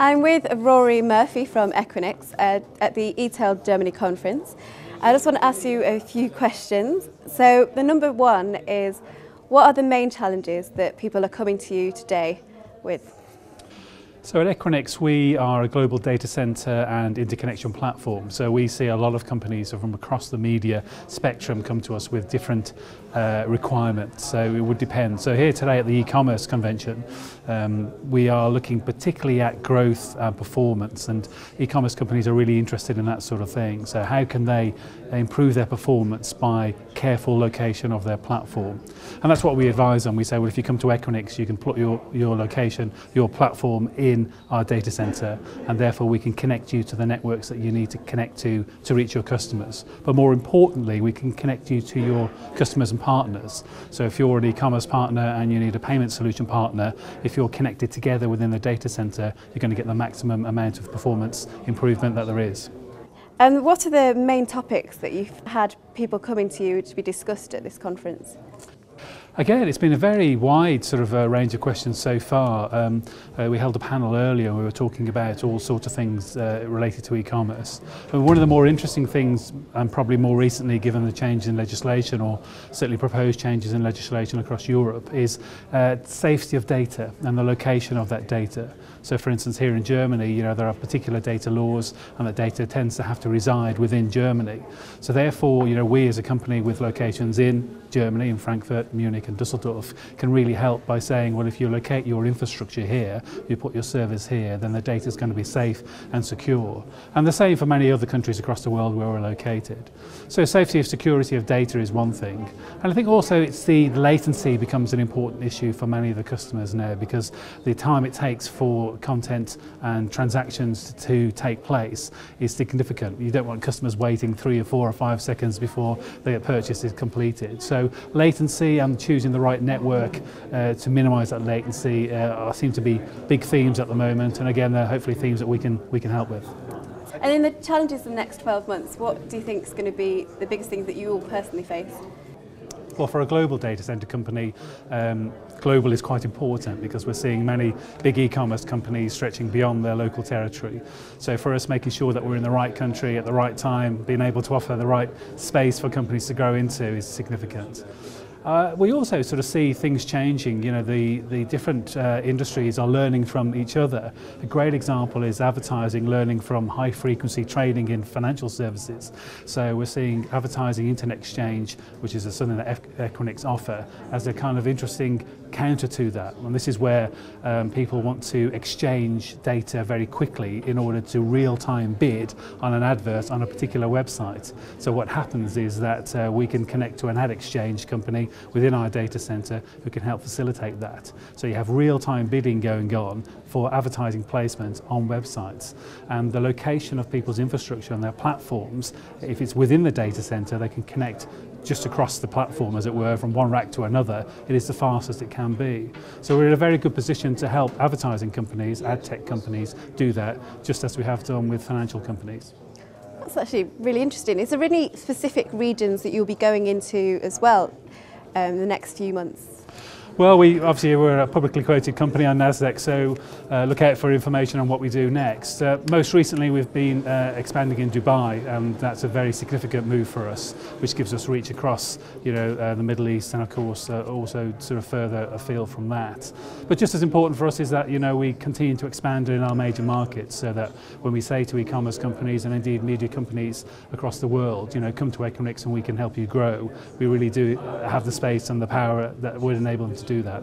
I'm with Rory Murphy from Equinix at the Etail Germany conference. I just want to ask you a few questions. So the number one is, what are the main challenges that people are coming to you today with? So at Equinix, we are a global data center and interconnection platform. So we see a lot of companies from across the media spectrum come to us with different requirements. So it would depend. So here today at the e-commerce convention, we are looking particularly at growth and performance, and e-commerce companies are really interested in that sort of thing. So how can they improve their performance by careful location of their platform? And that's what we advise on. We say, well, if you come to Equinix, you can put your location, your platform in our data center, and therefore we can connect you to the networks that you need to connect to reach your customers. But more importantly, we can connect you to your customers and partners. So if you're an e-commerce partner and you need a payment solution partner, if you're connected together within the data center, you're going to get the maximum amount of performance improvement that there is. And what are the main topics that you've had people coming to you to be discussed at this conference? Again, it's been a very wide sort of range of questions so far. We held a panel earlier and we were talking about all sorts of things related to e-commerce. One of the more interesting things, and probably more recently given the change in legislation, or certainly proposed changes in legislation across Europe, is safety of data and the location of that data. So for instance, here in Germany, there are particular data laws, and that data tends to have to reside within Germany. So therefore, we as a company with locations in Germany, in Frankfurt, Munich and Düsseldorf, can really help by saying, well, if you locate your infrastructure here, you put your servers here, then the data is going to be safe and secure. And the same for many other countries across the world where we're located. So safety of security of data is one thing. And I think also it's the latency becomes an important issue for many of the customers now, because the time it takes for content and transactions to take place is significant. You don't want customers waiting 3 or 4 or 5 seconds before their purchase is completed. So latency and choosing the right network to minimise that latency seem to be big themes at the moment, and again they're hopefully themes that we can help with. And in the challenges of the next 12 months, what do you think is going to be the biggest things that you will personally face? Well, for a global data center company, global is quite important because we're seeing many big e-commerce companies stretching beyond their local territory. So for us, making sure that we're in the right country at the right time, being able to offer the right space for companies to grow into is significant. We also sort of see things changing. The different industries are learning from each other. A great example is advertising learning from high frequency trading in financial services. So we're seeing advertising internet exchange, which is something that Equinix offer, as a kind of interesting counter to that. And this is where people want to exchange data very quickly in order to real-time bid on an advert on a particular website. So what happens is that we can connect to an ad exchange company within our data center who can help facilitate that. So you have real-time bidding going on for advertising placement on websites, and the location of people's infrastructure and their platforms, if it's within the data center, they can connect just across the platform, as it were, from one rack to another. It is the fastest it can be. So we're in a very good position to help advertising companies, ad tech companies do that, just as we have done with financial companies. That's actually really interesting. Is there any specific regions that you'll be going into as well the next few months? Well, obviously we're a publicly quoted company on NASDAQ, so look out for information on what we do next. Most recently we've been expanding in Dubai, and that's a very significant move for us, which gives us reach across the Middle East, and of course also sort of further afield from that. But just as important for us is that we continue to expand in our major markets, so that when we say to e-commerce companies and indeed media companies across the world, come to Equinix and we can help you grow, we really do have the space and the power that would enable them to do that.